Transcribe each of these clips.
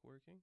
working?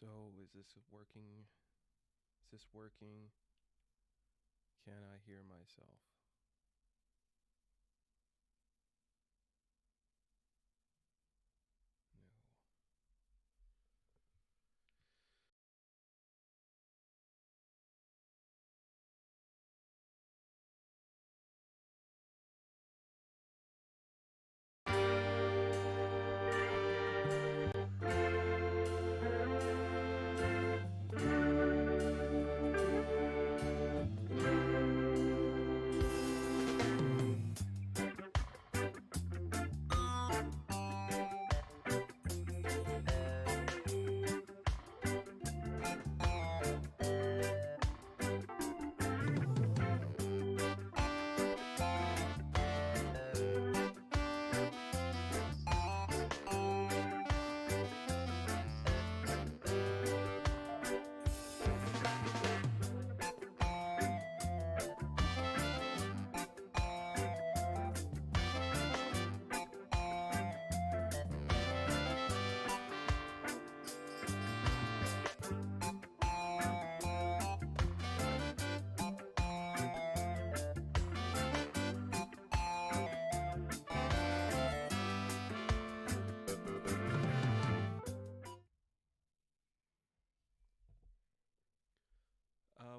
So is this working? Is this working? Can I hear myself? No.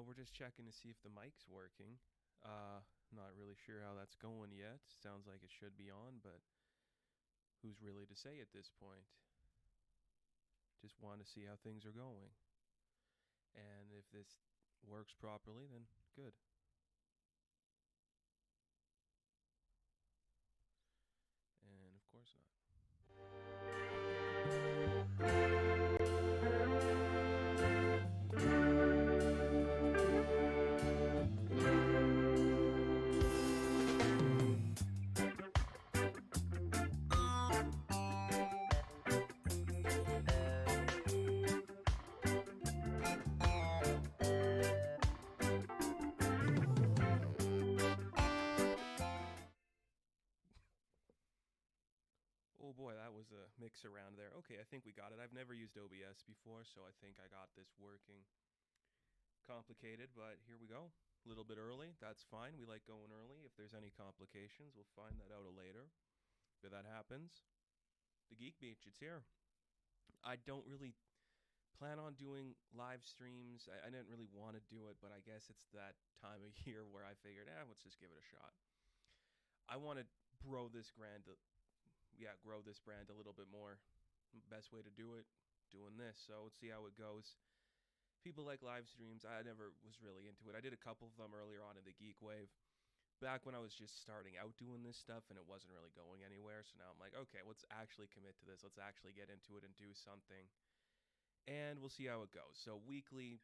We're just checking to see if the mic's working. Not really sure how that's going yet. Sounds like it should be on, but who's really to say at this point? Just want to see how things are going. And if this works properly, then good. And of course not. Oh boy, that was a mix around there. Okay, I think we got it. I've never used OBS before, so I think I got this working. Complicated, but here we go. A little bit early. That's fine. We like going early. If there's any complications, we'll find that out later. If that happens, the Geek Beach, it's here. I don't really plan on doing live streams. I didn't really want to do it, but I guess it's that time of year where I figured, let's just give it a shot. I want to grow this grow this brand a little bit more. Best way to do it, doing this. So let's see how it goes. People like live streams. I never was really into it. I did a couple of them earlier on in the Geek Wave, back when I was just starting out doing this stuff and it wasn't really going anywhere. So now I'm like, okay, let's actually commit to this. Let's actually get into it and do something. And we'll see how it goes. So weekly,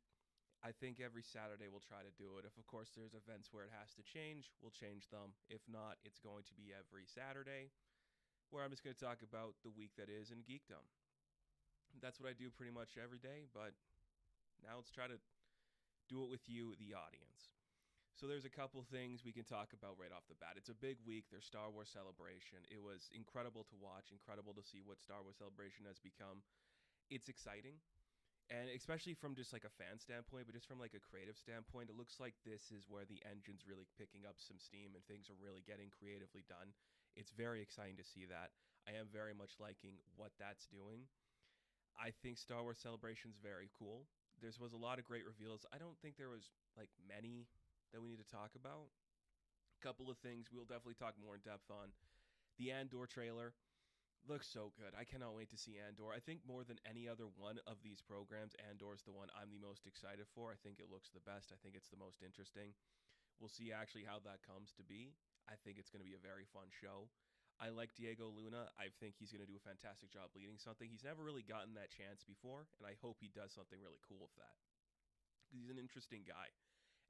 I think every Saturday we'll try to do it. If, of course, there's events where it has to change, we'll change them. If not, it's going to be every Saturday, where I'm just going to talk about the week that is in geekdom. That's what I do pretty much every day, but now let's try to do it with you, the audience. So there's a couple things we can talk about right off the bat. It's a big week. There's Star Wars Celebration. It was incredible to watch, incredible to see what Star Wars Celebration has become. It's exciting. And especially from just like a fan standpoint, but just from like a creative standpoint, it looks like this is where the engine's really picking up some steam and things are really getting creatively done. It's very exciting to see that. I am very much liking what that's doing. I think Star Wars Celebration's very cool. There was a lot of great reveals. I don't think there was like many that we need to talk about. A couple of things we'll definitely talk more in depth on. The Andor trailer looks so good. I cannot wait to see Andor. I think more than any other one of these programs, Andor is the one I'm the most excited for. I think it looks the best. I think it's the most interesting. We'll see actually how that comes to be. I think it's going to be a very fun show. I like Diego Luna. I think he's going to do a fantastic job leading something. He's never really gotten that chance before, and I hope he does something really cool with that. He's an interesting guy,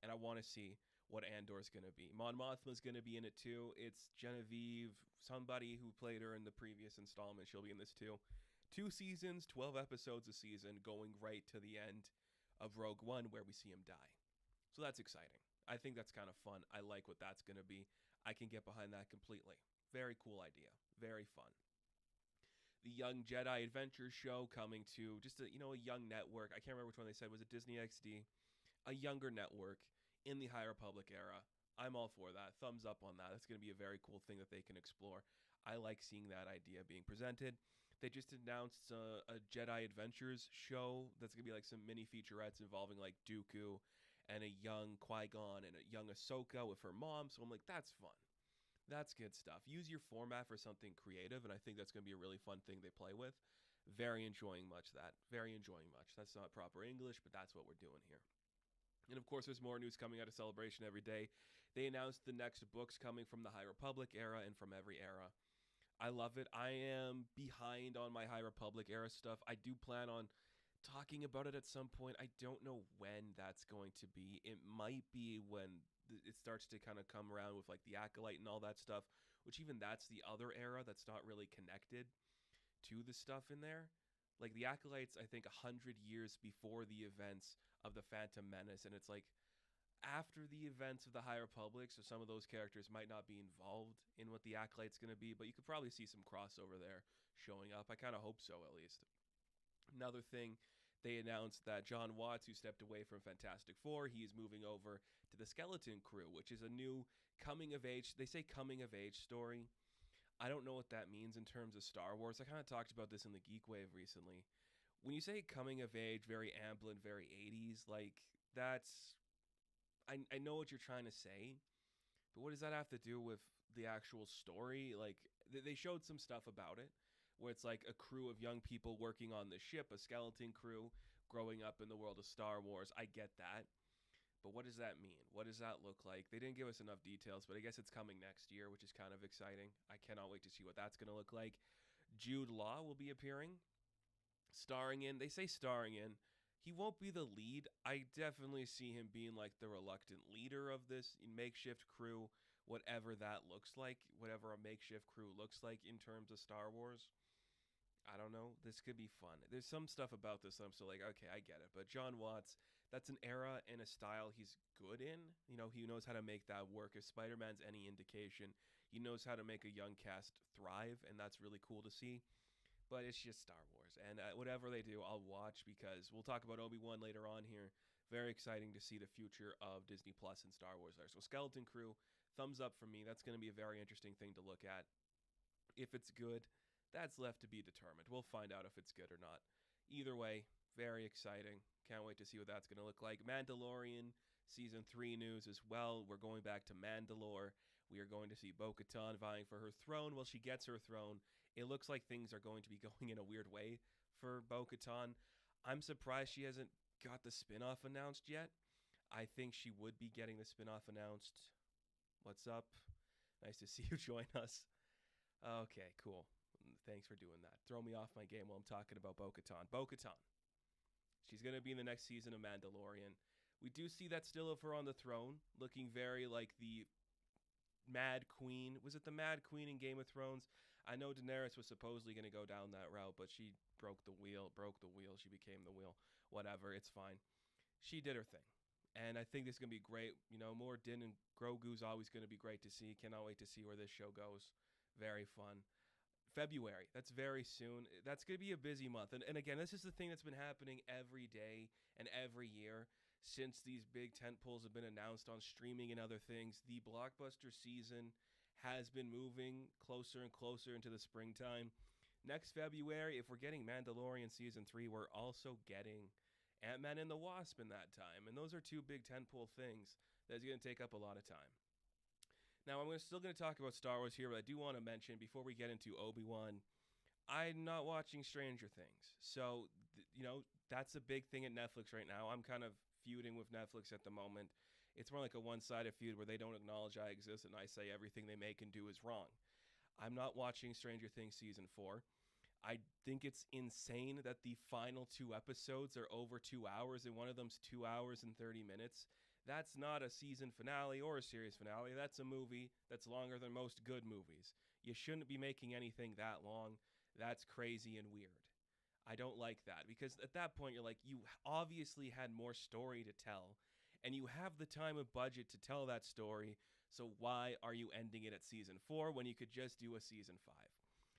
and I want to see what Andor's going to be. Mon Mothma's going to be in it too. It's Genevieve, somebody who played her in the previous installment. She'll be in this too. 2 seasons, 12 episodes a season, going right to the end of Rogue One where we see him die. So that's exciting. I think that's kind of fun. I like what that's going to be. I can get behind that completely. Very cool idea. Very fun. The Young Jedi Adventure show coming to just a young network. I can't remember which one they said. Was it Disney XD? A younger network in the High Republic era. I'm all for that. Thumbs up on that. That's going to be a very cool thing that they can explore. I like seeing that idea being presented. They just announced a Jedi Adventures show that's going to be like some mini featurettes involving like Dooku and a young Qui-Gon and a young Ahsoka with her mom. So I'm like, that's fun. That's good stuff. Use your format for something creative, and I think that's going to be a really fun thing they play with. Very enjoying much that. Very enjoying much. That's not proper English, but that's what we're doing here. And of course, there's more news coming out of Celebration every day. They announced the next books coming from the High Republic era and from every era. I love it. I am behind on my High Republic era stuff. I do plan on talking about it at some point. I don't know when that's going to be. It might be when it starts to kind of come around with like the Acolyte and all that stuff, which even that's the other era that's not really connected to the stuff in there. Like the Acolytes, I think 100 years before the events of the Phantom Menace, and it's like after the events of the High Republic, so some of those characters might not be involved in what the Acolyte's going to be, but you could probably see some crossover there showing up. I kind of hope so, at least. Another thing, they announced that John Watts, who stepped away from Fantastic Four, he is moving over to the Skeleton Crew, which is a new coming of age, they say coming of age story. I don't know what that means in terms of Star Wars. I kind of talked about this in the Geek Wave recently. When you say coming of age, very Amblin, very 80s, like that's I know what you're trying to say, but what does that have to do with the actual story? Like they showed some stuff about it where it's like a crew of young people working on the ship, a skeleton crew growing up in the world of Star Wars. I get that. But what does that mean? What does that look like? They didn't give us enough details, but I guess it's coming next year, which is kind of exciting. I cannot wait to see what that's going to look like. Jude Law will be appearing, starring in. They say starring in. He won't be the lead. I definitely see him being like the reluctant leader of this makeshift crew, whatever that looks like, whatever a makeshift crew looks like in terms of Star Wars. I don't know. This could be fun. There's some stuff about this I'm still like, okay, I get it. But John Watts, that's an era and a style he's good in. You know, he knows how to make that work. If Spider-Man's any indication, he knows how to make a young cast thrive, and that's really cool to see. But it's just Star Wars. And whatever they do, I'll watch because we'll talk about Obi-Wan later on here. Very exciting to see the future of Disney Plus and Star Wars there. So Skeleton Crew, thumbs up for me. That's going to be a very interesting thing to look at. If it's good, that's left to be determined. We'll find out if it's good or not. Either way, very exciting. Can't wait to see what that's going to look like. Mandalorian Season 3 news as well. We're going back to Mandalore. We are going to see Bo-Katan vying for her throne. Well, she gets her throne. It looks like things are going to be going in a weird way for Bo-Katan. I'm surprised she hasn't got the spinoff announced yet. I think she would be getting the spinoff announced. What's up? Nice to see you join us. Okay, cool. Thanks for doing that. Throw me off my game while I'm talking about Bo-Katan. Bo-Katan. She's going to be in the next season of Mandalorian. We do see that still of her on the throne, looking very like the Mad Queen. Was it the Mad Queen in Game of Thrones? I know Daenerys was supposedly going to go down that route, but she broke the wheel. Broke the wheel. She became the wheel. Whatever. It's fine. She did her thing. And I think this is going to be great. You know, more Din and Grogu's always going to be great to see. Cannot wait to see where this show goes. Very fun. February. That's very soon. That's going to be a busy month. And again, this is the thing that's been happening every day and every year since these big tent poles have been announced on streaming and other things. The blockbuster season has been moving closer and closer into the springtime. Next February, if we're getting Mandalorian season 3, we're also getting Ant-Man and the Wasp in that time. And those are two big tentpole things that's going to take up a lot of time. Now, I'm still going to talk about Star Wars here, but I do want to mention, before we get into Obi-Wan, I'm not watching Stranger Things. So, that's a big thing at Netflix right now. I'm kind of feuding with Netflix at the moment. It's more like a one-sided feud where they don't acknowledge I exist and I say everything they make and do is wrong. I'm not watching Stranger Things Season 4. I think it's insane that the final 2 episodes are over 2 hours, and one of them's 2 hours and 30 minutes. That's not a season finale or a series finale. That's a movie that's longer than most good movies. You shouldn't be making anything that long. That's crazy and weird. I don't like that, because at that point you're like, you obviously had more story to tell, and you have the time and budget to tell that story, so why are you ending it at season 4 when you could just do a season 5?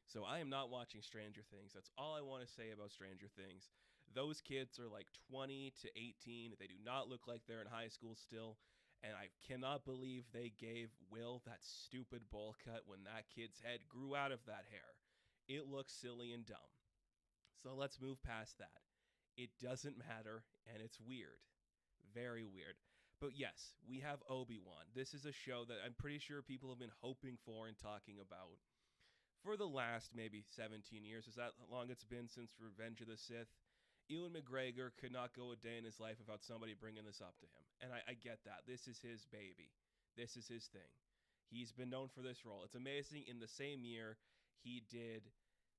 So I am not watching Stranger Things. That's all I want to say about Stranger Things. Those kids are like 20 to 18. They do not look like they're in high school still. And I cannot believe they gave Will that stupid bowl cut when that kid's head grew out of that hair. It looks silly and dumb. So let's move past that. It doesn't matter, and it's weird. Very weird. But yes, we have Obi-Wan. This is a show that I'm pretty sure people have been hoping for and talking about for the last maybe 17 years. Is that how long it's been since Revenge of the Sith? Ewan McGregor could not go a day in his life without somebody bringing this up to him. And I get that. This is his baby. This is his thing. He's been known for this role. It's amazing. In the same year, he did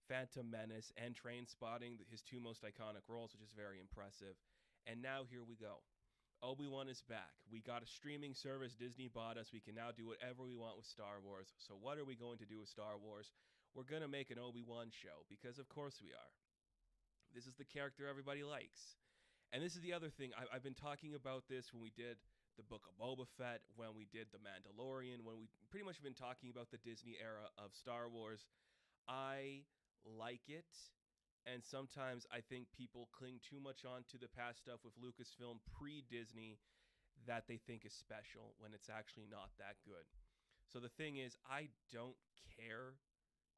Phantom Menace and Trainspotting, his 2 most iconic roles, which is very impressive. And now here we go. Obi-Wan is back. We got a streaming service. Disney bought us. We can now do whatever we want with Star Wars. So what are we going to do with Star Wars? We're going to make an Obi-Wan show, because of course we are. This is the character everybody likes. And this is the other thing. I've been talking about this when we did the Book of Boba Fett, when we did The Mandalorian, when we pretty much have been talking about the Disney era of Star Wars. I like it. And sometimes I think people cling too much on to the past stuff with Lucasfilm pre-Disney that they think is special when it's actually not that good. So the thing is, I don't care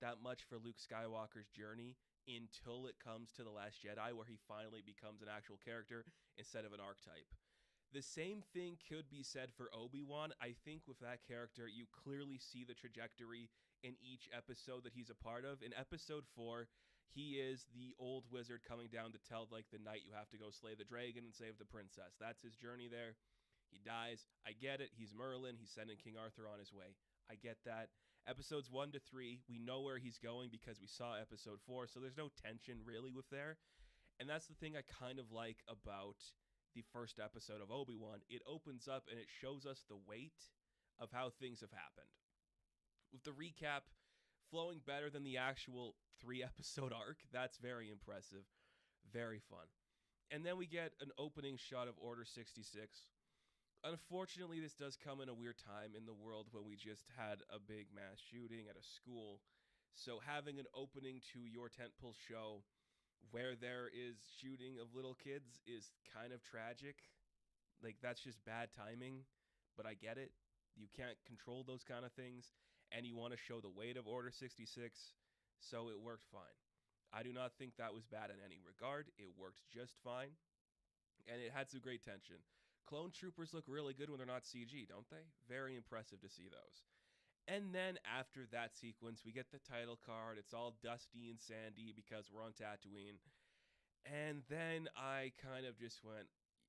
that much for Luke Skywalker's journey until it comes to The Last Jedi, where he finally becomes an actual character instead of an archetype. The same thing could be said for Obi-Wan. I think with that character, you clearly see the trajectory in each episode that he's a part of. In episode 4, he is the old wizard coming down to tell like the knight you have to go slay the dragon and save the princess. That's his journey there. He dies. I get it. He's Merlin. He's sending King Arthur on his way. I get that. Episodes 1 to 3, we know where he's going because we saw episode 4, so there's no tension really with there. And that's the thing I kind of like about the first episode of Obi-Wan. It opens up and it shows us the weight of how things have happened. With the recap flowing better than the actual 3-episode arc, that's very impressive. Very fun. And then we get an opening shot of Order 66. Unfortunately, this does come in a weird time in the world when we just had a big mass shooting at a school. So having an opening to your tentpole show where there is shooting of little kids is kind of tragic. Like, that's just bad timing, but I get it. You can't control those kind of things, and you want to show the weight of Order 66, so it worked fine. I do not think that was bad in any regard. It worked just fine, and it had some great tension. Clone troopers look really good when they're not CG, don't they? Very impressive to see those. And then after that sequence, we get the title card. It's all dusty and sandy because we're on Tatooine. And then I kind of just went,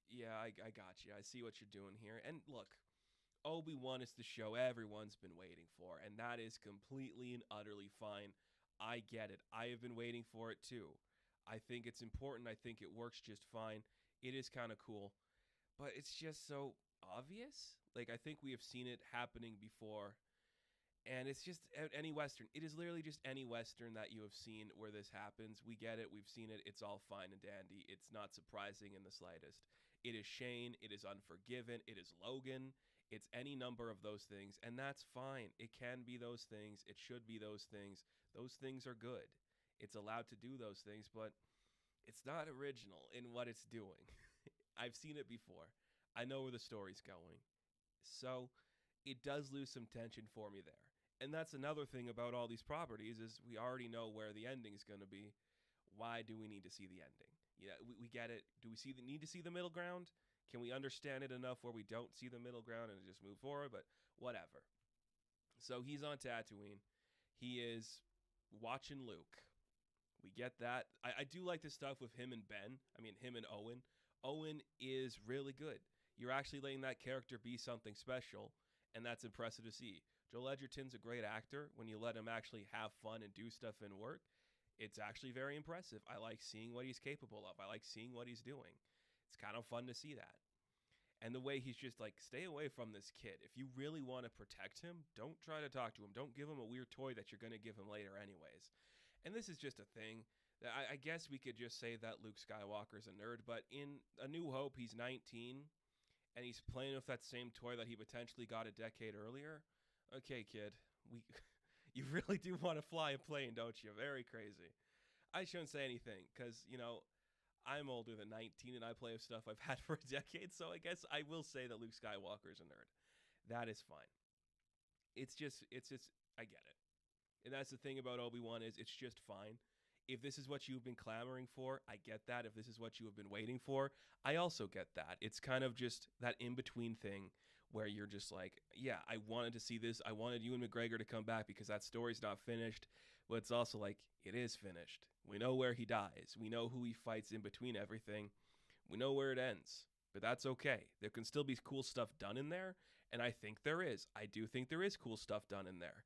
yeah, I got you. I see what you're doing here. And look, Obi-Wan is the show everyone's been waiting for, and that is completely and utterly fine. I get it. I have been waiting for it too. I think it's important. I think it works just fine. It is kind of cool. but it's just so obvious. Like I think we have seen it happening before, and it's just any western. It is literally just any western that you have seen where this happens. We get it. We've seen it. It's all fine and dandy. It's not surprising in the slightest. It is Shane. It is Unforgiven. It is Logan. It's any number of those things, and that's fine. It can be those things. It should be those things. Those things are good. It's allowed to do those things, but it's not original in what it's doing. I've seen it before. I know where the story's going. So it does lose some tension for me there. And that's another thing about all these properties is we already know where the ending is going to be. Why do we need to see the ending? Yeah, we get it. Do we need to see the middle ground? Can we understand it enough where we don't see the middle ground and just move forward? But whatever. So he's on Tatooine. He is watching Luke. We get that. I do like the stuff with him and Ben. I mean, him and Owen. Owen is really good. You're actually letting that character be something special, and that's impressive to see. Joel Edgerton's a great actor. When you let him actually have fun and do stuff and work, it's actually very impressive. I like seeing what he's capable of. I like seeing what he's doing. It's kind of fun to see that. And the way he's just like, stay away from this kid. If you really want to protect him, don't try to talk to him. Don't give him a weird toy that you're going to give him later anyways. And this is just a thing. I guess we could just say that Luke Skywalker's a nerd, but in A New Hope, he's 19, and he's playing with that same toy that he potentially got a decade earlier. Okay, kid, you really do want to fly a plane, don't you? Very crazy. I shouldn't say anything, because, I'm older than 19, and I play with stuff I've had for a decade, so I guess I will say that Luke Skywalker's a nerd. That is fine. I get it. And that's the thing about Obi-Wan is it's just fine. If this is what you've been clamoring for, I get that. If this is what you have been waiting for, I also get that. It's kind of just that in-between thing where you're just like, yeah, I wanted to see this. I wanted Ewan McGregor to come back because that story's not finished. But it's also like, it is finished. We know where he dies. We know who he fights in between everything. We know where it ends. But that's okay. There can still be cool stuff done in there. And I think there is. I do think there is cool stuff done in there.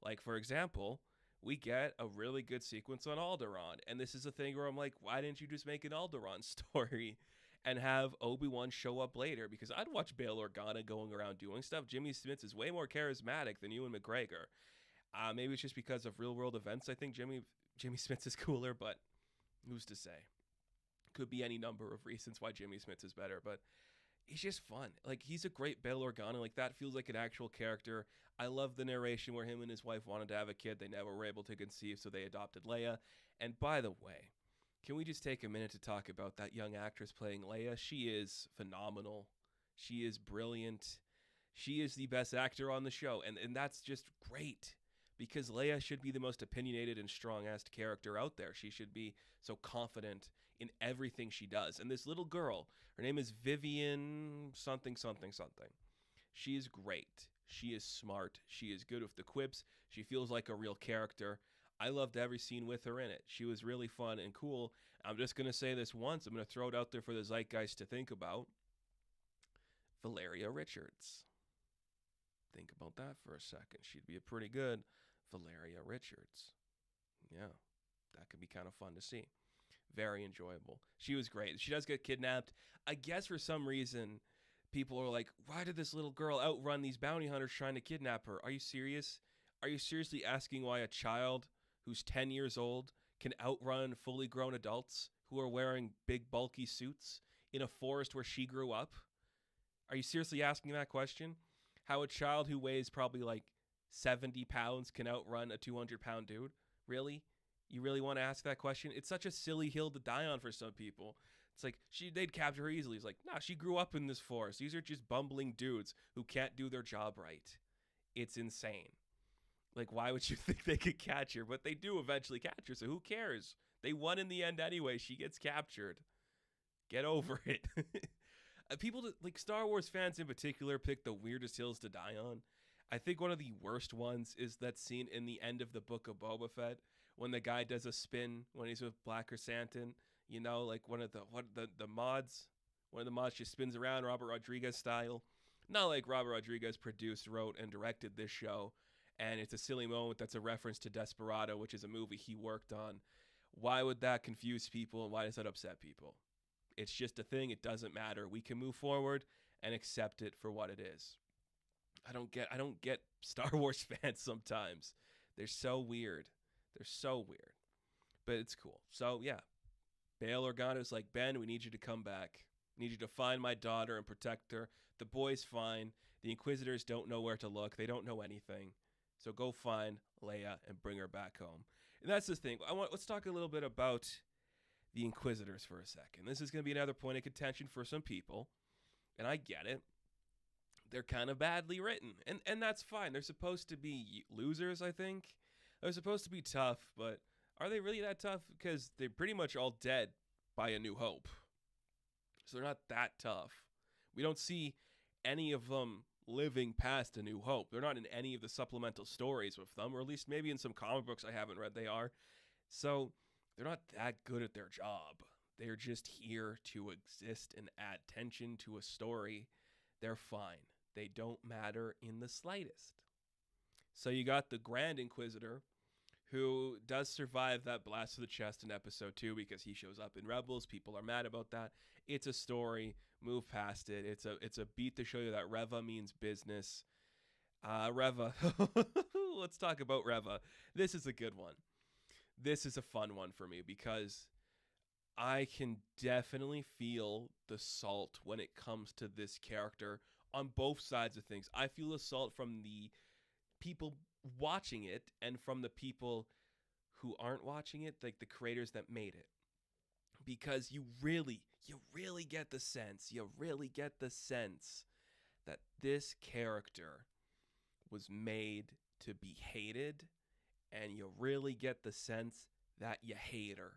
Like, for example, we get a really good sequence on Alderaan. And this is a thing where I'm like, why didn't you just make an Alderaan story and have Obi-Wan show up later? Because I'd watch Bail Organa going around doing stuff. Jimmy Smits is way more charismatic than Ewan McGregor. Maybe it's just because of real-world events. I think Jimmy Smits is cooler, but who's to say? Could be any number of reasons why Jimmy Smits is better, but he's just fun. Like, he's a great Bail Organa. Like, that feels like an actual character. I love the narration where him and his wife wanted to have a kid. They never were able to conceive, so they adopted Leia. And by the way, can we just take a minute to talk about that young actress playing Leia? She is phenomenal. She is brilliant. She is the best actor on the show, and that's just great. Because Leia should be the most opinionated and strong-assed character out there. She should be so confident in everything she does. And this little girl, her name is Vivian something. She is great. She is smart. She is good with the quips. She feels like a real character. I loved every scene with her in it. She was really fun and cool. I'm just going to say this once. I'm going to throw it out there for the zeitgeist to think about. Valeria Richards. Think about that for a second. She'd be a pretty good Valeria Richards. Yeah, that could be kind of fun to see. Very enjoyable. She was great. She does get kidnapped. I guess for some reason, people are like, why did this little girl outrun these bounty hunters trying to kidnap her? Are you serious? Are you seriously asking why a child who's 10 years old can outrun fully grown adults who are wearing big, bulky suits in a forest where she grew up? Are you seriously asking that question? How a child who weighs probably like 70 pounds can outrun a 200-pound dude? Really? You really want to ask that question? It's such a silly hill to die on for some people. It's like, they'd capture her easily. It's like, nah, she grew up in this forest. These are just bumbling dudes who can't do their job right. It's insane. Like, why would you think they could catch her? But they do eventually catch her, so who cares? They won in the end anyway. She gets captured. Get over it. People, like Star Wars fans in particular, pick the weirdest hills to die on. I think one of the worst ones is that scene in the end of the Book of Boba Fett when the guy does a spin when he's with Black Chrysanthemum. You know, like one of the mods. One of the mods just spins around Robert Rodriguez style. Not like Robert Rodriguez produced, wrote, and directed this show. And it's a silly moment that's a reference to Desperado, which is a movie he worked on. Why would that confuse people, and why does that upset people? It's just a thing. It doesn't matter. We can move forward and accept it for what it is. I don't get Star Wars fans sometimes. They're so weird. They're so weird. But it's cool. So yeah, Bail Organa's like, Ben, we need you to come back. We need you to find my daughter and protect her. The boy's fine. The Inquisitors don't know where to look. They don't know anything. So go find Leia and bring her back home. And that's the thing. Let's talk a little bit about the Inquisitors for a second. This is going to be another point of contention for some people, and I get it. They're kind of badly written, and that's fine. They're supposed to be losers, I think. They're supposed to be tough, but are they really that tough? Because they're pretty much all dead by A New Hope. So they're not that tough. We don't see any of them living past A New Hope. They're not in any of the supplemental stories with them, or at least maybe in some comic books I haven't read they are. So they're not that good at their job. They're just here to exist and add tension to a story. They're fine. They don't matter in the slightest. So you got the Grand Inquisitor, who does survive that blast to the chest in episode 2 because he shows up in Rebels. People are mad about that. It's a story. Move past it. It's a beat to show you that Reva means business. Reva. Let's talk about Reva. This is a good one. This is a fun one for me because I can definitely feel the salt when it comes to this character on both sides of things. I feel the salt from the people watching it and from the people who aren't watching it, like the creators that made it. Because you really get the sense, that this character was made to be hated, and you really get the sense that you hate her.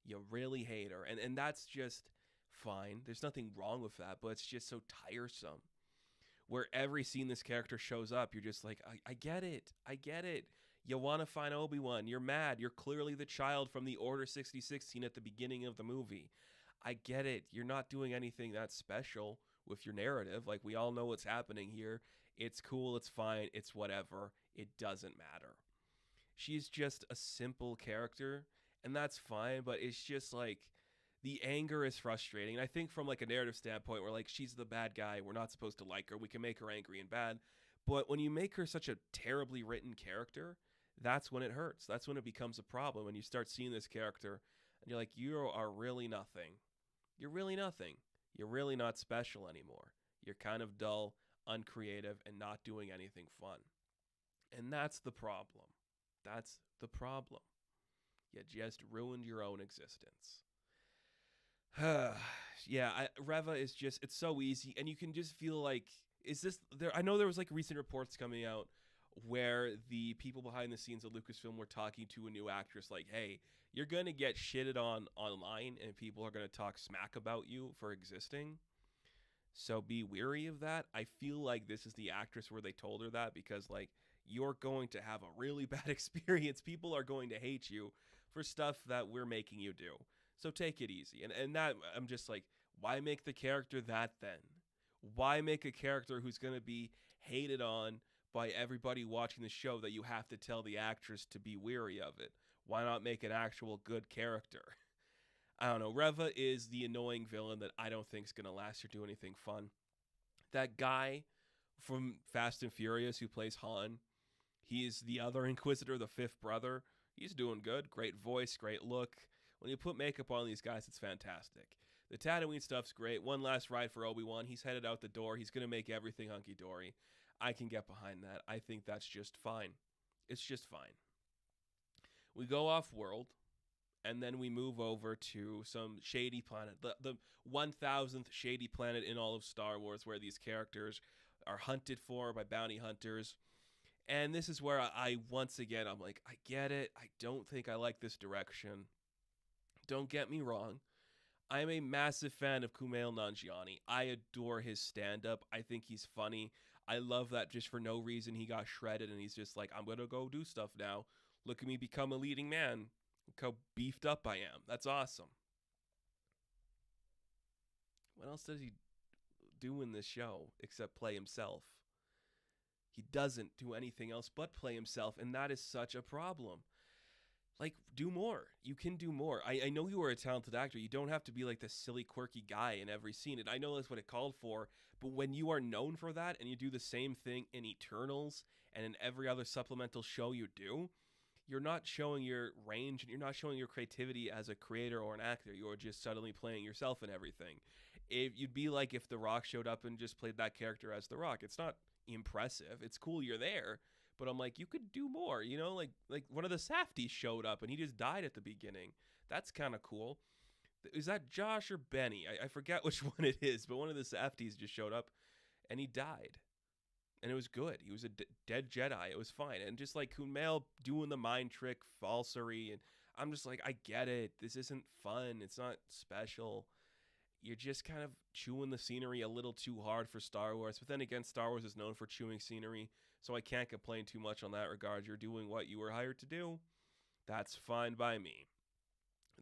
You really hate her. And that's just fine. There's nothing wrong with that, but it's just so tiresome. Where every scene this character shows up, you're just like, I get it. I get it. You want to find Obi-Wan. You're mad. You're clearly the child from the Order 66 scene at the beginning of the movie. I get it. You're not doing anything that special with your narrative. Like, we all know what's happening here. It's cool. It's fine. It's whatever. It doesn't matter. She's just a simple character, and that's fine, but it's just like the anger is frustrating. And I think from like a narrative standpoint, we're like, she's the bad guy. We're not supposed to like her. We can make her angry and bad. But when you make her such a terribly written character, that's when it hurts. That's when it becomes a problem. When you start seeing this character and you're like, you are really nothing. You're really nothing. You're really not special anymore. You're kind of dull, uncreative, and not doing anything fun. And that's the problem. That's the problem. You just ruined your own existence. Yeah, Reva is just, it's so easy, and you can just feel like, is this there? I know there was like recent reports coming out where the people behind the scenes of Lucasfilm were talking to a new actress like, hey, you're going to get shitted on online and people are going to talk smack about you for existing. So be weary of that. I feel like this is the actress where they told her that because like, you're going to have a really bad experience. People are going to hate you for stuff that we're making you do. So take it easy. And that, I'm just like, why make the character that then? Why make a character who's going to be hated on by everybody watching the show that you have to tell the actress to be weary of it? Why not make an actual good character? I don't know. Reva is the annoying villain that I don't think is going to last or do anything fun. That guy from Fast and Furious who plays Han, he's the other Inquisitor, the fifth brother. He's doing good. Great voice, great look. When you put makeup on these guys, it's fantastic. The Tatooine stuff's great. One last ride for Obi-Wan. He's headed out the door. He's going to make everything hunky-dory. I can get behind that. I think that's just fine. It's just fine. We go off-world, and then we move over to some shady planet. The 1,000th shady planet in all of Star Wars where these characters are hunted for by bounty hunters. And this is where once again, I'm like, I get it. I don't think I like this direction. Don't get me wrong. I'm a massive fan of Kumail Nanjiani. I adore his stand-up. I think he's funny. I love that just for no reason he got shredded and he's just like, I'm going to go do stuff now. Look at me become a leading man. Look how beefed up I am. That's awesome. What else does he do in this show except play himself? He doesn't do anything else but play himself, and that is such a problem. like, do more. You can do more. I know you are a talented actor. You don't have to be like this silly, quirky guy in every scene. And I know that's what it called for. But when you are known for that and you do the same thing in Eternals and in every other supplemental show you do, you're not showing your range and you're not showing your creativity as a creator or an actor. You're just suddenly playing yourself in everything. You'd be like if The Rock showed up and just played that character as The Rock. It's not impressive. It's cool you're there, but I'm like, you could do more. Like one of the Safdies showed up and he just died at the beginning. That's kind of cool. Is that Josh or Benny? I forget which one it is, but one of the Safdies just showed up and he died. And it was good. He was a dead Jedi. It was fine. And just like Kumail doing the mind trick falsery, and I'm just like, I get it. This isn't fun. It's not special. You're just kind of chewing the scenery a little too hard for Star Wars. But then again, Star Wars is known for chewing scenery, so I can't complain too much on that regard. You're doing what you were hired to do. That's fine by me.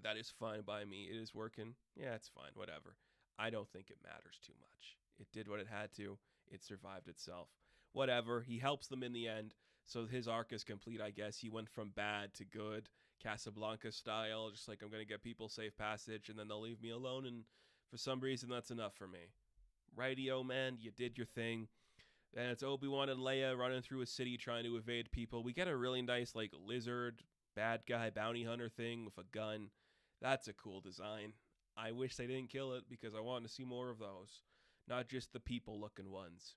That is fine by me. It is working. Yeah, it's fine. Whatever. I don't think it matters too much. It did what it had to. It survived itself. Whatever. He helps them in the end. So his arc is complete, I guess. He went from bad to good, Casablanca style, just like I'm going to get people safe passage and then they'll leave me alone. And for some reason, that's enough for me. Rightio, man. You did your thing. And it's Obi-Wan and Leia running through a city trying to evade people. We get a really nice, like, lizard, bad guy, bounty hunter thing with a gun. That's a cool design. I wish they didn't kill it because I want to see more of those. Not just the people-looking ones.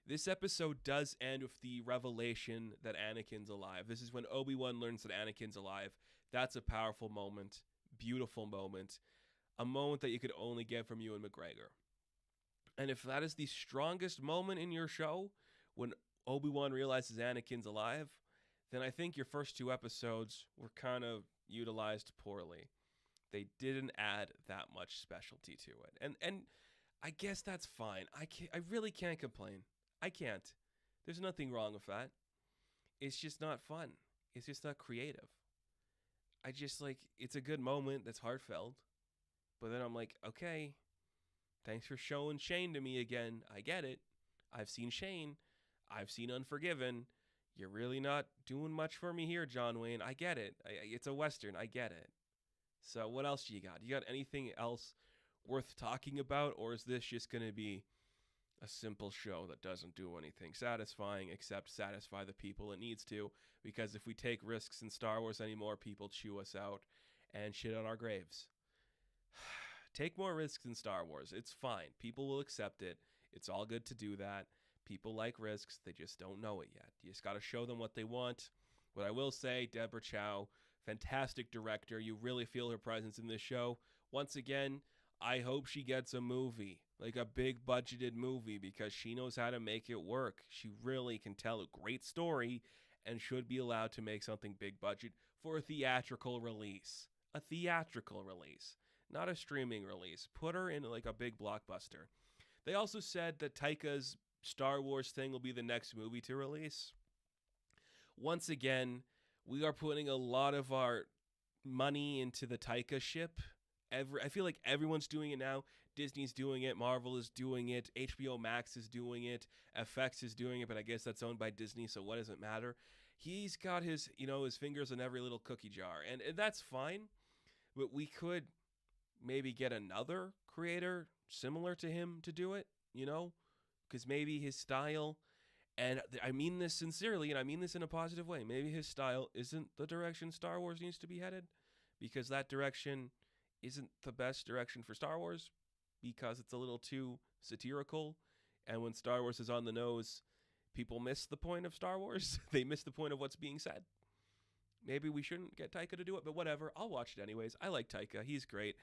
This episode does end with the revelation that Anakin's alive. This is when Obi-Wan learns that Anakin's alive. That's a powerful moment. Beautiful moment. A moment that you could only get from Ewan McGregor. And if that is the strongest moment in your show, when Obi-Wan realizes Anakin's alive, then I think your first two episodes were kind of utilized poorly. They didn't add that much specialty to it. And I guess that's fine. I really can't complain. I can't. There's nothing wrong with that. It's just not fun. It's just not creative. I just like, it's a good moment that's heartfelt. But then I'm like, okay, thanks for showing Shane to me again. I get it. I've seen Shane. I've seen Unforgiven. You're really not doing much for me here, John Wayne. I get it. It's a Western. I get it. So what else do you got? You got anything else worth talking about? Or is this just going to be a simple show that doesn't do anything satisfying except satisfy the people it needs to? Because if we take risks in Star Wars anymore, people chew us out and shit on our graves. Take more risks in Star Wars. It's fine. People will accept it. It's all good to do that. People like risks. They just don't know it yet. You just got to show them what they want. What I will say, Deborah Chow, fantastic director. You really feel her presence in this show. Once again, I hope she gets a movie, like a big budgeted movie, because she knows how to make it work. She really can tell a great story and should be allowed to make something big budget for a theatrical release. A theatrical release. Not a streaming release. Put her in like a big blockbuster. They also said that Taika's Star Wars thing will be the next movie to release. Once again, we are putting a lot of our money into the Taika ship. I feel like everyone's doing it now. Disney's doing it. Marvel is doing it. HBO Max is doing it. FX is doing it, but I guess that's owned by Disney, so what does it matter? He's got his fingers in every little cookie jar, and that's fine, but we could maybe get another creator similar to him to do it, because maybe his style, and I mean this sincerely, and I mean this in a positive way, maybe his style isn't the direction Star Wars needs to be headed, because that direction isn't the best direction for Star Wars, because it's a little too satirical, and when Star Wars is on the nose, people miss the point of Star Wars. They miss the point of what's being said. Maybe we shouldn't get Taika to do it, but whatever. I'll watch it anyways. I like Taika. He's great.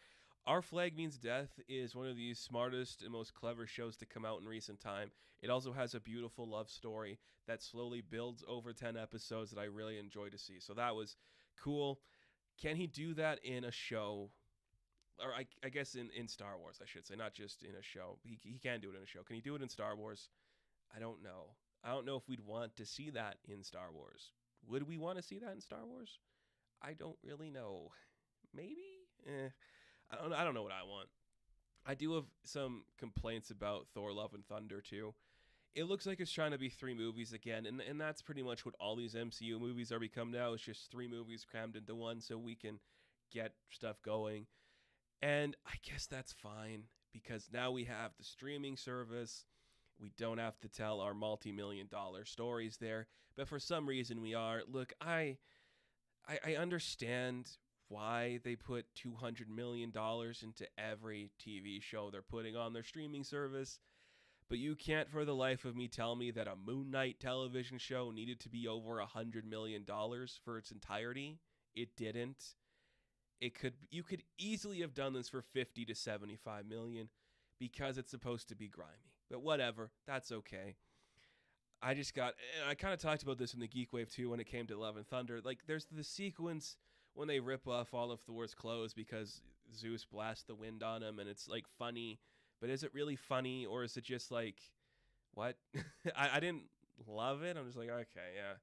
Our Flag Means Death is one of the smartest and most clever shows to come out in recent time. It also has a beautiful love story that slowly builds over 10 episodes that I really enjoy to see. So that was cool. Can he do that in a show? Or I guess in Star Wars, I should say, not just in a show. He can do it in a show. Can he do it in Star Wars? I don't know. I don't know if we'd want to see that in Star Wars. Would we want to see that in Star Wars? I don't really know. Maybe? I don't know what I want. I do have some complaints about Thor Love and Thunder too. It looks like it's trying to be three movies again, and that's pretty much what all these MCU movies are become now. It's just three movies crammed into one so we can get stuff going. And I guess that's fine because now we have the streaming service. We don't have to tell our multi-million dollar stories there, but for some reason we are. Look, I understand why they put $200 million into every TV show they're putting on their streaming service, but you can't for the life of me tell me that a Moon Knight television show needed to be over $100 million for its entirety. It didn't. You could easily have done this for 50 to 75 million because it's supposed to be grimy. But whatever, that's okay. I kind of talked about this in the Geek Wave too when it came to Love and Thunder. Like, there's the sequence when they rip off all of Thor's clothes because Zeus blasts the wind on him, and it's like funny. But is it really funny, or is it just like, what? I didn't love it. I'm just like, okay, yeah,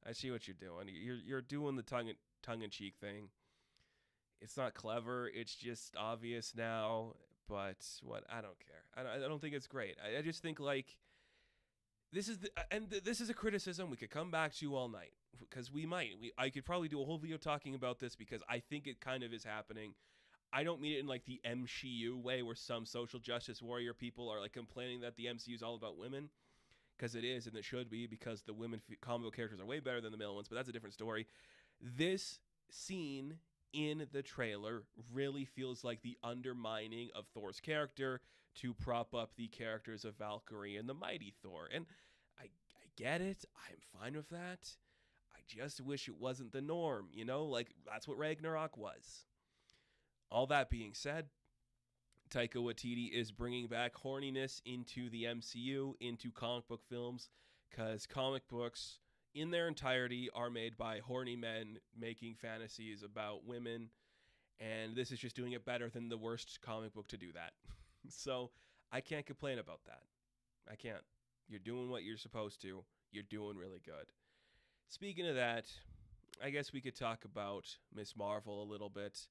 I see what you're doing. You're doing the tongue in cheek thing. It's not clever. It's just obvious now. But what? I don't care. I don't think it's great. I just think like this is a criticism we could come back to all night because I could probably do a whole video talking about this because I think it kind of is happening. I don't mean it in like the MCU way where some social justice warrior people are like complaining that the MCU is all about women, because it is and it should be, because the women combo characters are way better than the male ones, but that's a different story. This scene in the trailer really feels like the undermining of Thor's character to prop up the characters of Valkyrie and the Mighty Thor. And I get it. I'm fine with that. I just wish it wasn't the norm, like that's what Ragnarok was. All that being said, Taika Waititi is bringing back horniness into the MCU, into comic book films, because comic books in their entirety are made by horny men making fantasies about women, and this is just doing it better than the worst comic book to do that. So I can't complain about that. I can't. You're doing what you're supposed to. You're doing really good. Speaking of that, I guess we could talk about Miss Marvel a little bit.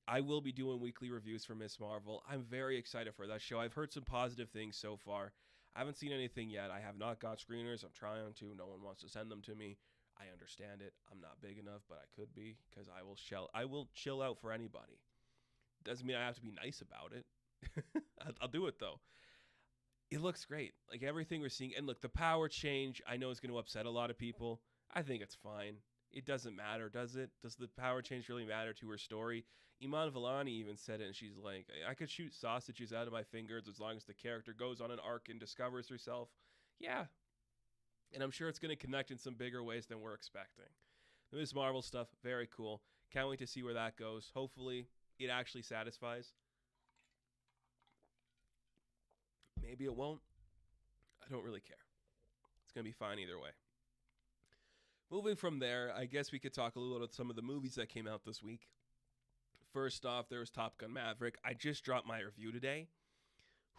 I will be doing weekly reviews for Miss Marvel. I'm very excited for that show. I've heard some positive things so far. I haven't seen anything yet. I have not got screeners. I'm trying to. No one wants to send them to me. I understand it. I'm not big enough, but I could be, because I will chill out for anybody. Doesn't mean I have to be nice about it. I'll do it though. It looks great. Like everything we're seeing. And look, the power change, I know is going to upset a lot of people. I think it's fine. It doesn't matter, does it? Does the power change really matter to her story? Iman Vellani even said it, and she's like, I could shoot sausages out of my fingers as long as the character goes on an arc and discovers herself. Yeah. And I'm sure it's going to connect in some bigger ways than we're expecting. The Ms. Marvel stuff, very cool. Can't wait to see where that goes. Hopefully, it actually satisfies. Maybe it won't. I don't really care. It's going to be fine either way. Moving from there, I guess we could talk a little about some of the movies that came out this week. First off, there was Top Gun Maverick. I just dropped my review today.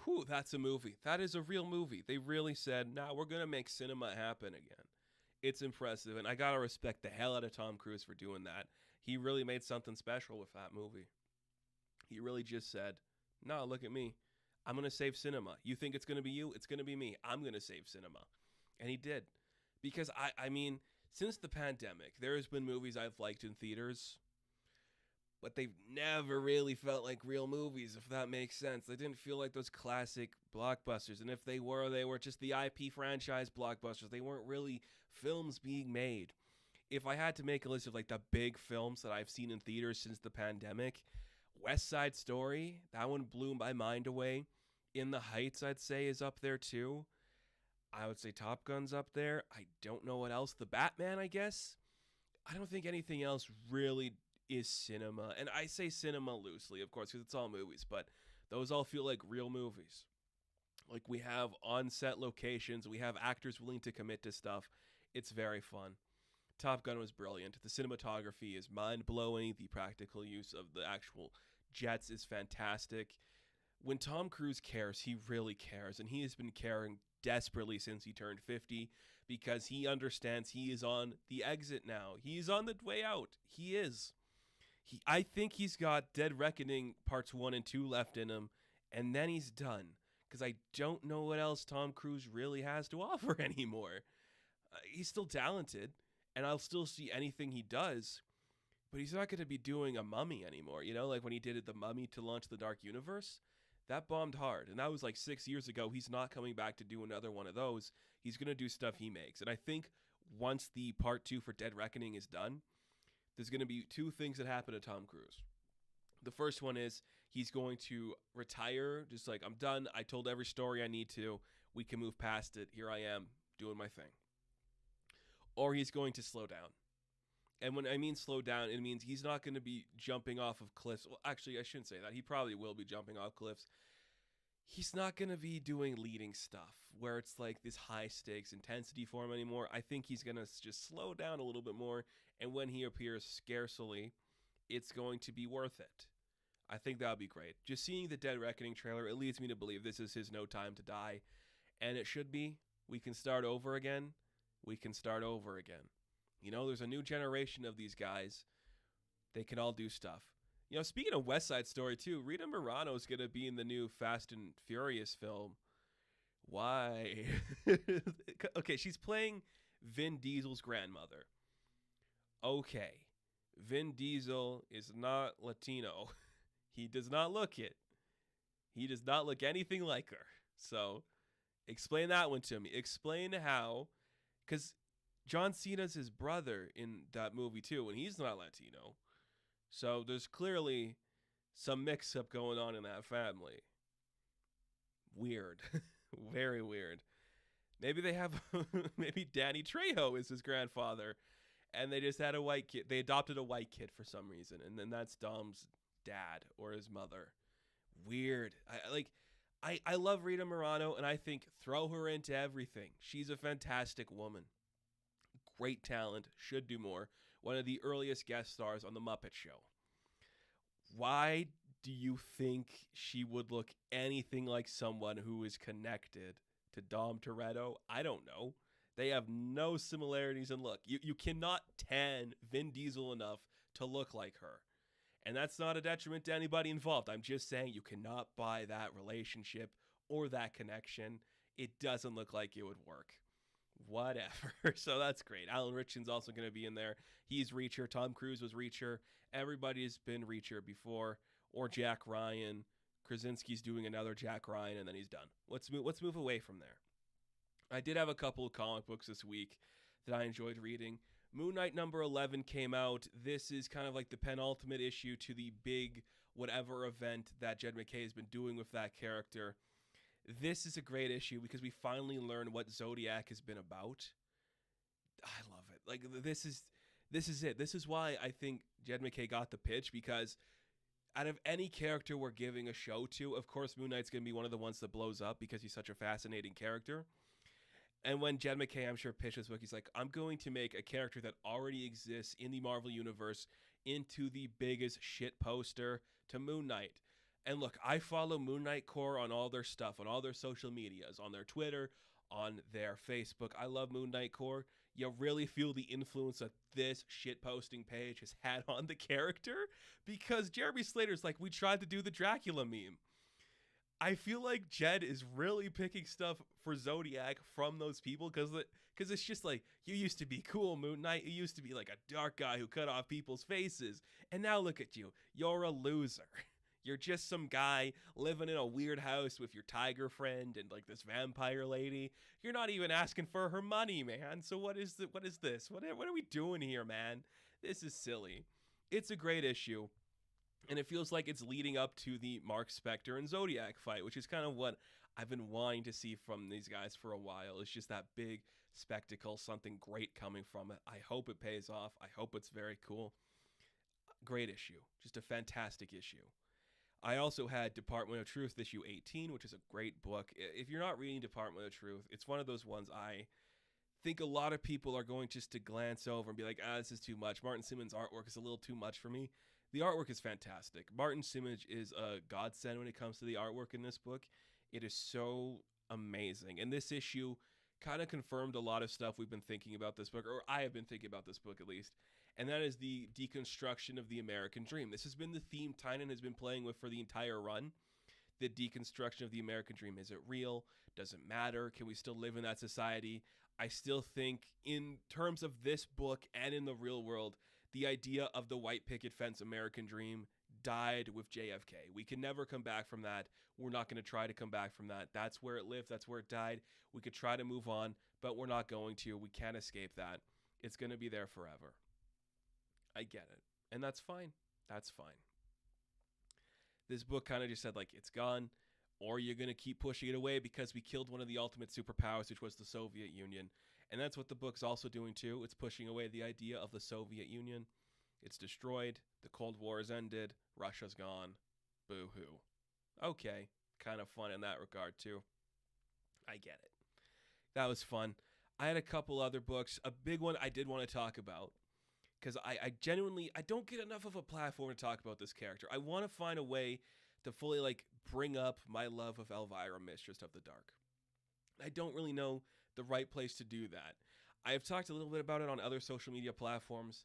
Whew, that's a movie. That is a real movie. They really said, nah, we're going to make cinema happen again. It's impressive, and I got to respect the hell out of Tom Cruise for doing that. He really made something special with that movie. He really just said, no, look at me. I'm going to save cinema. You think it's going to be you? It's going to be me. I'm going to save cinema. And he did. Because, I mean, since the pandemic, there has been movies I've liked in theaters, but they've never really felt like real movies, if that makes sense. They didn't feel like those classic blockbusters. And if they were just the IP franchise blockbusters. They weren't really films being made. If I had to make a list of like the big films that I've seen in theaters since the pandemic, West Side Story, that one blew my mind away. In the Heights, I'd say, is up there too. I would say Top Gun's up there. I don't know what else. The Batman, I guess. I don't think anything else really is cinema. And I say cinema loosely, of course, because it's all movies. But those all feel like real movies. Like we have on-set locations. We have actors willing to commit to stuff. It's very fun. Top Gun was brilliant. The cinematography is mind-blowing. The practical use of the actual jets is fantastic. When Tom Cruise cares, he really cares. And he has been caring desperately since he turned 50, because he understands he is on the exit now. He's on the way out. He is. I think he's got Dead Reckoning parts 1 and 2 left in him, and then he's done. because I don't know what else Tom Cruise really has to offer anymore. He's still talented, and I'll still see anything he does, but he's not going to be doing a Mummy anymore. You know, like when he did The Mummy to launch the Dark Universe, that bombed hard, and that was like 6 years ago. He's not coming back to do another one of those. He's going to do stuff he makes, and I think once the part 2 for Dead Reckoning is done, there's going to be two things that happen to Tom Cruise. The first one is he's going to retire, just like, I'm done. I told every story I need to. We can move past it. Here I am doing my thing. Or he's going to slow down. And when I mean slow down, it means he's not going to be jumping off of cliffs. Well, actually, I shouldn't say that. He probably will be jumping off cliffs. He's not going to be doing leading stuff where it's like this high stakes intensity for him anymore. I think he's going to just slow down a little bit more. And when he appears scarcely, it's going to be worth it. I think that would be great. Just seeing the Dead Reckoning trailer, it leads me to believe this is his No Time to Die. And it should be. We can start over again. We can start over again. You know, there's a new generation of these guys. They can all do stuff. You know, speaking of West Side Story, too, Rita Moreno is going to be in the new Fast and Furious film. Why? Okay, she's playing Vin Diesel's grandmother. Okay. Vin Diesel is not Latino. He does not look it. He does not look anything like her. So, explain that one to me. Explain how, because John Cena's his brother in that movie too, and he's not Latino. So, there's clearly some mix-up going on in that family. Weird. Very weird. Maybe they have, maybe Danny Trejo is his grandfather, and they just had a white kid. They adopted a white kid for some reason, and then that's Dom's dad or his mother. Weird. I love Rita Moreno, and I think throw her into everything. She's a fantastic woman. Great talent. Should do more. One of the earliest guest stars on The Muppet Show. Why do you think she would look anything like someone who is connected to Dom Toretto? I don't know. They have no similarities in look. You cannot tan Vin Diesel enough to look like her. And that's not a detriment to anybody involved. I'm just saying you cannot buy that relationship or that connection. It doesn't look like it would work. Whatever. So that's great. Alan Ritchson's also going to be in there. He's Reacher. Tom Cruise was Reacher. Everybody's been Reacher before. Or Jack Ryan. Krasinski's doing another Jack Ryan, and then he's done. Let's move away from there. I did have a couple of comic books this week that I enjoyed reading. Moon Knight number 11 came out. This is kind of like the penultimate issue to the big whatever event that Jed MacKay has been doing with that character. This is a great issue because we finally learn what Zodiac has been about. I love it. Like, this is it. This is why I think Jed MacKay got the pitch, because out of any character we're giving a show to, of course Moon Knight's going to be one of the ones that blows up because he's such a fascinating character. And when Jed MacKay, I'm sure, pitched this book, he's like, I'm going to make a character that already exists in the Marvel Universe into the biggest shit poster to Moon Knight. And look, I follow Moon Knight Corps on all their stuff, on all their social medias, on their Twitter, on their Facebook. I love Moon Knight Corps. You really feel the influence that this shit posting page has had on the character, because Jeremy Slater's like, we tried to do the Dracula meme. I feel like Jed is really picking stuff for Zodiac from those people, because it's just like, you used to be cool, Moon Knight. You used to be like a dark guy who cut off people's faces. And now look at you. You're a loser. You're just some guy living in a weird house with your tiger friend and like this vampire lady. You're not even asking for her money, man. So what is this? What are we doing here, man? This is silly. It's a great issue. And it feels like it's leading up to the Mark Spector and Zodiac fight, which is kind of what I've been wanting to see from these guys for a while. It's just that big spectacle, something great coming from it. I hope it pays off. I hope it's very cool. Great issue. Just a fantastic issue. I also had Department of Truth issue 18, which is a great book. If you're not reading Department of Truth, it's one of those ones I think a lot of people are going just to glance over and be like, this is too much. Martin Simmons' artwork is a little too much for me. The artwork is fantastic. Martin Simmons is a godsend when it comes to the artwork in this book. It is so amazing. And this issue kind of confirmed a lot of stuff we've been thinking about this book, or I have been thinking about this book at least, and that is the deconstruction of the American dream. This has been the theme Tynan has been playing with for the entire run. the deconstruction of the American dream. Is it real? Does it matter? Can we still live in that society? I still think, in terms of this book and in the real world, the idea of the white picket fence American dream died with JFK. We can never come back from that. We're not going to try to come back from that. That's where it lived. That's where it died. We could try to move on, but we're not going to. We can't escape that. It's going to be there forever. I get it. And that's fine. That's fine. This book kind of just said, like, it's gone, or you're going to keep pushing it away because we killed one of the ultimate superpowers, which was the Soviet Union. And that's what the book's also doing, too. It's pushing away the idea of the Soviet Union. It's destroyed. The Cold War has ended. Russia's gone. Boo-hoo. Okay. Kind of fun in that regard, too. I get it. That was fun. I had a couple other books. A big one I did want to talk about, because I genuinely, I don't get enough of a platform to talk about this character. I want to find a way to fully, like, bring up my love of Elvira, Mistress of the Dark. I don't really know the right place to do that. I have talked a little bit about it on other social media platforms.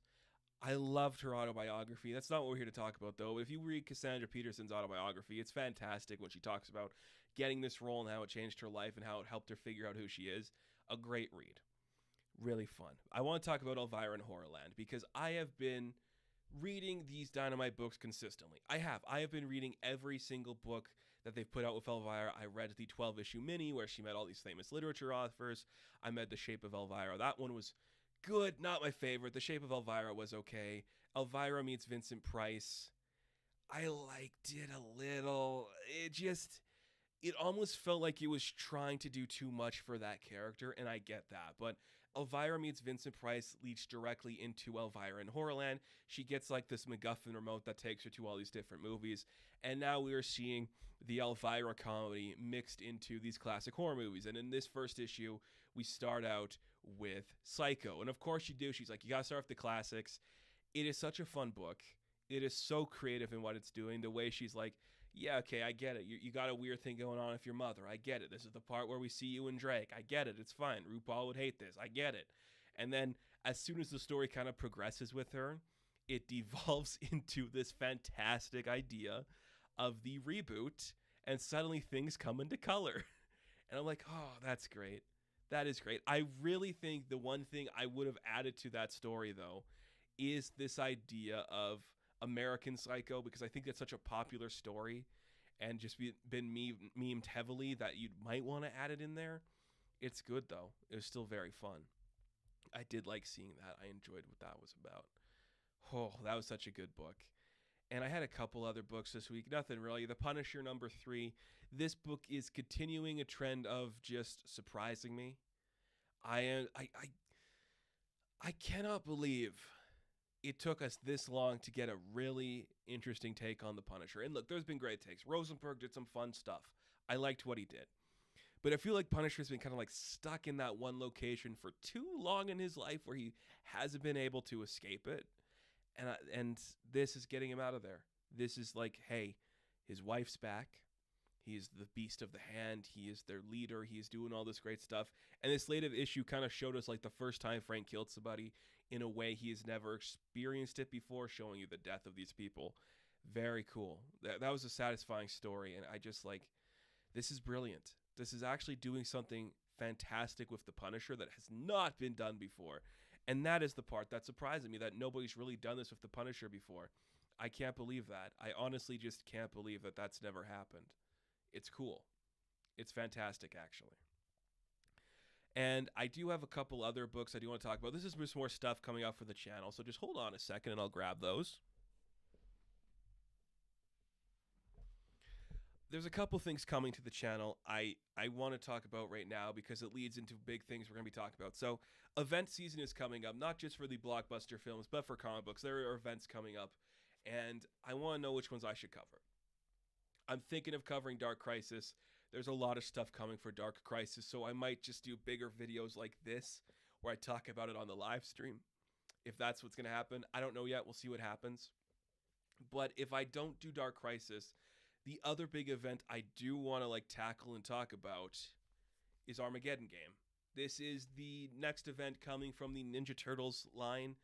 I loved her autobiography. That's not what we're here to talk about, though. If you read Cassandra Peterson's autobiography, it's fantastic when she talks about getting this role and how it changed her life and how it helped her figure out who she is. A great read. Really fun. I want to talk about Elvira in Horrorland because I have been reading these Dynamite books consistently. I have been reading every single book that they've put out with Elvira. I read the 12-issue mini where she met all these famous literature authors. I read The Shape of Elvira. That one was good, not my favorite. The Shape of Elvira was okay. Elvira meets Vincent Price. I liked it a little. It almost felt like it was trying to do too much for that character, and I get that. But Elvira meets Vincent Price leads directly into Elvira in Horrorland. She gets like this MacGuffin remote that takes her to all these different movies. And now we are seeing the Elvira comedy mixed into these classic horror movies. And in this first issue, we start out with Psycho. And of course you do. She's like, you gotta start with the classics. It is such a fun book. It is so creative in what it's doing. The way she's like, yeah, okay, I get it. You got a weird thing going on with your mother. I get it. This is the part where we see you and Drake. I get it. It's fine. RuPaul would hate this. I get it. And then as soon as the story kind of progresses with her, it devolves into this fantastic idea of the reboot, and suddenly things come into color. And I'm like, oh, that's great. That is great. I really think the one thing I would have added to that story, though, is this idea of American Psycho, because I think that's such a popular story and just been memed heavily that you might want to add it in there. It's good, though. It was still very fun. I did like seeing that. I enjoyed what that was about. Oh, that was such a good book. And I had a couple other books this week. Nothing really. The Punisher #3. This book is continuing a trend of just surprising me. I cannot believe it took us this long to get a really interesting take on the Punisher. And look, there's been great takes. Rosenberg did some fun stuff. I liked what he did. But I feel like Punisher's been kind of like stuck in that one location for too long in his life where he hasn't been able to escape it. And this is getting him out of there. This is like, hey, his wife's back. He's the beast of the hand. He is their leader. He is doing all this great stuff. And this latest issue kind of showed us like the first time Frank killed somebody in a way he has never experienced it before, showing you the death of these people. Very cool. That was a satisfying story. And I just like, this is brilliant. This is actually doing something fantastic with the Punisher that has not been done before. And that is the part that surprises me, that nobody's really done this with the Punisher before. I can't believe that. I honestly just can't believe that that's never happened. It's cool. It's fantastic, actually. And I do have a couple other books I do want to talk about. This is just more stuff coming out for the channel, so just hold on a second and I'll grab those. There's a couple things coming to the channel I want to talk about right now because it leads into big things we're going to be talking about. So event season is coming up, not just for the blockbuster films, but for comic books. There are events coming up, and I want to know which ones I should cover. I'm thinking of covering Dark Crisis. There's a lot of stuff coming for Dark Crisis, so I might just do bigger videos like this where I talk about it on the live stream. If that's what's going to happen, I don't know yet. We'll see what happens. But if I don't do Dark Crisis, the other big event I do want to like tackle and talk about is Armageddon Game. This is the next event coming from the Ninja Turtles line.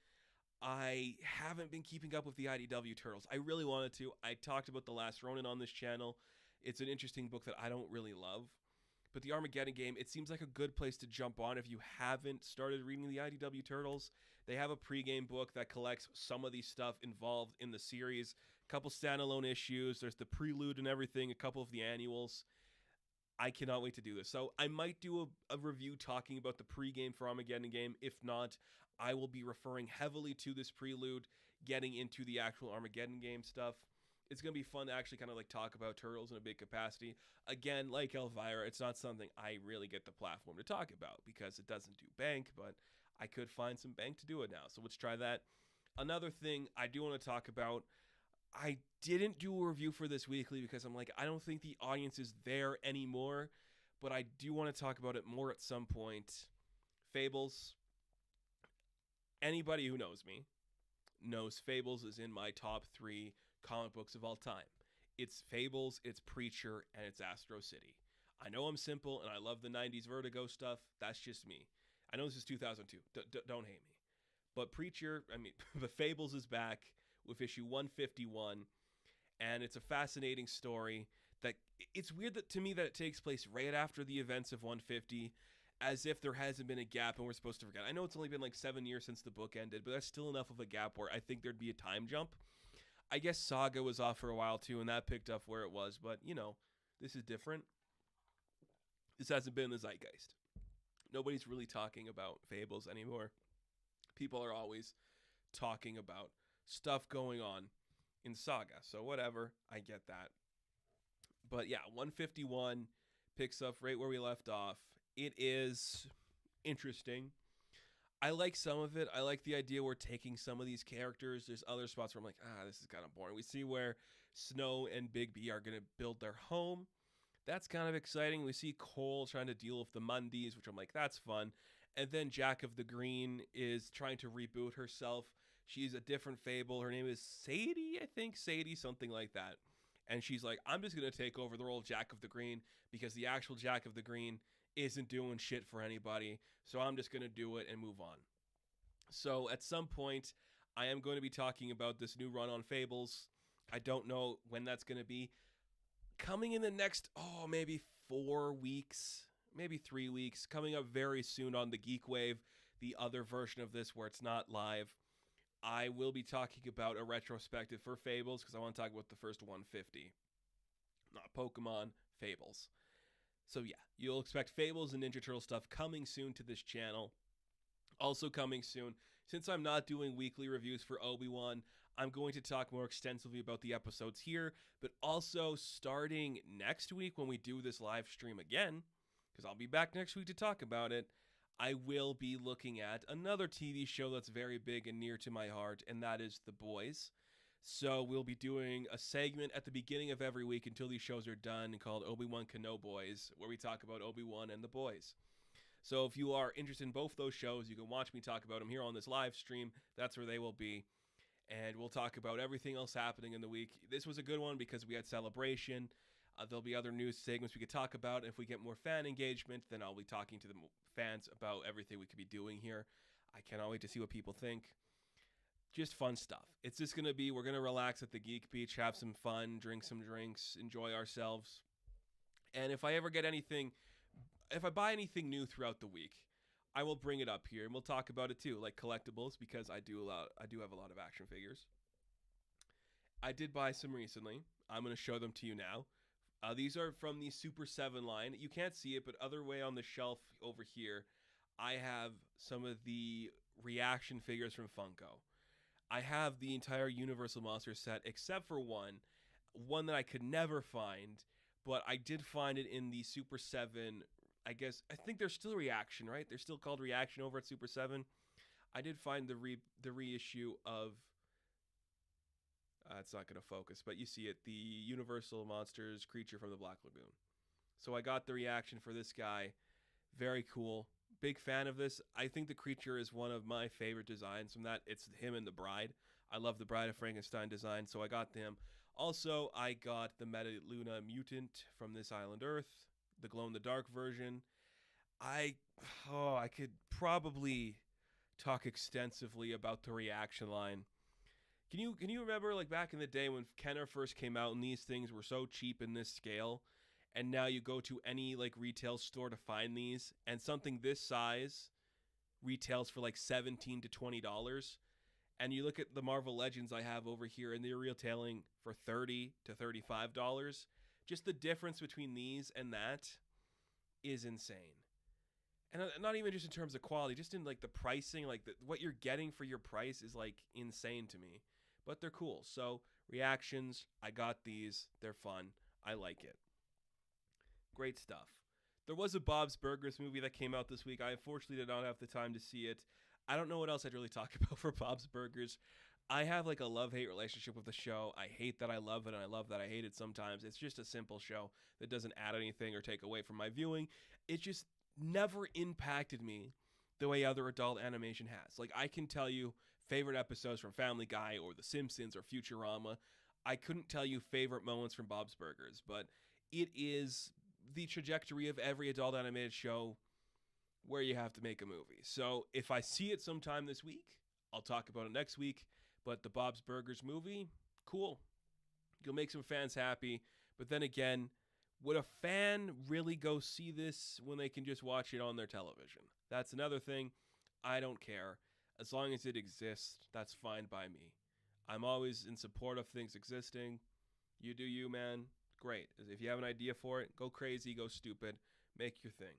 I haven't been keeping up with the IDW Turtles. I really wanted to. I talked about The Last Ronin on this channel. It's an interesting book that I don't really love. But the Armageddon game, it seems like a good place to jump on if you haven't started reading the IDW Turtles. They have a pregame book that collects some of these stuff involved in the series. A couple standalone issues. There's the prelude and everything, a couple of the annuals. I cannot wait to do this. So I might do a review talking about the pregame for Armageddon game. If not, I will be referring heavily to this prelude, getting into the actual Armageddon game stuff. It's going to be fun to actually kind of like talk about Turtles in a big capacity. Again, like Elvira, it's not something I really get the platform to talk about because it doesn't do bank, but I could find some bank to do it now. So let's try that. Another thing I do want to talk about, I didn't do a review for this weekly because I'm like, I don't think the audience is there anymore, but I do want to talk about it more at some point. Fables. Anybody who knows me knows Fables is in my top 3 comic books of all time. It's Fables, it's Preacher, and it's Astro City. I know I'm simple and I love the 90s Vertigo stuff. That's just me. I know this is 2002. Don't hate me. But Preacher, but Fables is back with issue 151, and it's a fascinating story that it's weird that to me that it takes place right after the events of 150, as if there hasn't been a gap and we're supposed to forget. I know it's only been like 7 years since the book ended, but that's still enough of a gap where I think there'd be a time jump. I guess Saga was off for a while too, and that picked up where it was, but this is different. This hasn't been in the zeitgeist. Nobody's really talking about Fables anymore. People are always talking about stuff going on in Saga. So whatever, I get that. But yeah, 151 picks up right where we left off. It is interesting. I like some of it. I like the idea we're taking some of these characters. There's other spots where I'm like, this is kind of boring. We see where Snow and Big B are going to build their home. That's kind of exciting. We see Cole trying to deal with the Mundies, which I'm like, that's fun. And then Jack of the Green is trying to reboot herself. She's a different Fable. Her name is Sadie, I think. Sadie, something like that. And she's like, I'm just going to take over the role of Jack of the Green because the actual Jack of the Green isn't doing shit for anybody. So I'm just going to do it and move on. So at some point, I am going to be talking about this new run on Fables. I don't know when that's going to be. Coming in the next, maybe 4 weeks, maybe 3 weeks. Coming up very soon on the Geek Wave, the other version of this where it's not live. I will be talking about a retrospective for Fables because I want to talk about the first 150. Not Pokemon, Fables. So yeah, you'll expect Fables and Ninja Turtle stuff coming soon to this channel. Also coming soon, since I'm not doing weekly reviews for Obi-Wan, I'm going to talk more extensively about the episodes here, but also starting next week when we do this live stream again, because I'll be back next week to talk about it, I will be looking at another TV show that's very big and near to my heart, and that is The Boys. So we'll be doing a segment at the beginning of every week until these shows are done called Obi-Wan Kenobi Boys, where we talk about Obi-Wan and the boys. So if you are interested in both those shows, you can watch me talk about them here on this live stream. That's where they will be. And we'll talk about everything else happening in the week. This was a good one because we had Celebration. There'll be other news segments we could talk about. If we get more fan engagement, then I'll be talking to the fans about everything we could be doing here. I cannot wait to see what people think. Just fun stuff. It's just going to be, we're going to relax at the Geek Beach, have some fun, drink some drinks, enjoy ourselves. And if I ever get anything, if I buy anything new throughout the week, I will bring it up here and we'll talk about it too, like collectibles, because I do have a lot of action figures. I did buy some recently. I'm going to show them to you now. These are from the Super 7 line. You can't see it, but other way on the shelf over here, I have some of the reaction figures from Funko. I have the entire Universal Monster set except for one that I could never find, but I did find it in the Super 7. I think they're still Reaction, right? They're still called Reaction over at Super 7. I did find the reissue of it's not going to focus, but you see it, the Universal Monsters Creature from the Black Lagoon. So I got the reaction for this guy. Very cool. Big fan of this. I think the creature is one of my favorite designs from that. It's him and the Bride. I love the Bride of Frankenstein design, so I got them. Also, I got the Metaluna Mutant from This Island Earth, the glow-in-the-dark version. I could probably talk extensively about the reaction line. Can you remember like back in the day when Kenner first came out and these things were so cheap in this scale, and now you go to any like retail store to find these, and something this size retails for like $17 to $20, and you look at the Marvel Legends I have over here, and they're retailing for $30 to $35. Just the difference between these and that is insane. And not even just in terms of quality, just in like the pricing, like what you're getting for your price is like insane to me. But they're cool. So reactions, I got these. They're fun. I like it. Great stuff. There was a Bob's Burgers movie that came out this week. I unfortunately did not have the time to see it. I don't know what else I'd really talk about for Bob's Burgers. I have like a love-hate relationship with the show. I hate that I love it, and I love that I hate it sometimes. It's just a simple show that doesn't add anything or take away from my viewing. It just never impacted me the way other adult animation has. Like, I can tell you favorite episodes from Family Guy or The Simpsons or Futurama. I couldn't tell you favorite moments from Bob's Burgers, but it is the trajectory of every adult animated show where you have to make a movie. So if I see it sometime this week, I'll talk about it next week. But the Bob's Burgers movie, cool. You'll make some fans happy. But then again, would a fan really go see this when they can just watch it on their television? That's another thing. I don't care. As long as it exists, that's fine by me. I'm always in support of things existing. You do you, man. Great. If you have an idea for it, go crazy, go stupid. Make your thing.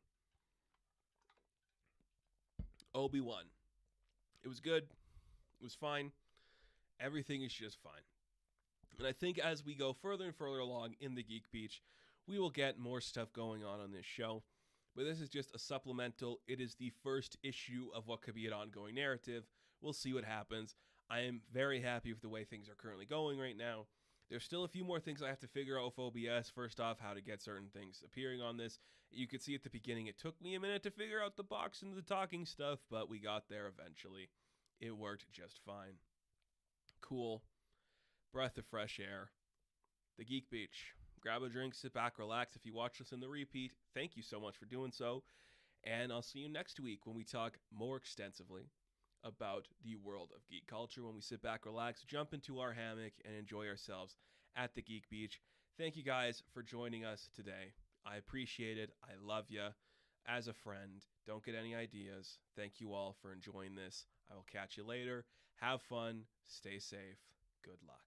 Obi-Wan. It was good. It was fine. Everything is just fine. And I think as we go further and further along in the Geek Beach, we will get more stuff going on this show. But this is just a supplemental. It is the first issue of what could be an ongoing narrative. We'll see what happens. I am very happy with the way things are currently going right now. There's still a few more things I have to figure out with OBS. First off, how to get certain things appearing on this. You could see at the beginning, it took me a minute to figure out the box and the talking stuff, but we got there eventually. It worked just fine. Cool. Breath of fresh air. The Geek Beach. Grab a drink, sit back, relax. If you watch this in the repeat, thank you so much for doing so. And I'll see you next week when we talk more extensively about the world of geek culture, when we sit back, relax, jump into our hammock, and enjoy ourselves at the Geek Beach. Thank you guys for joining us today. I appreciate it. I love you. As a friend, don't get any ideas. Thank you all for enjoying this. I will catch you later. Have fun. Stay safe. Good luck.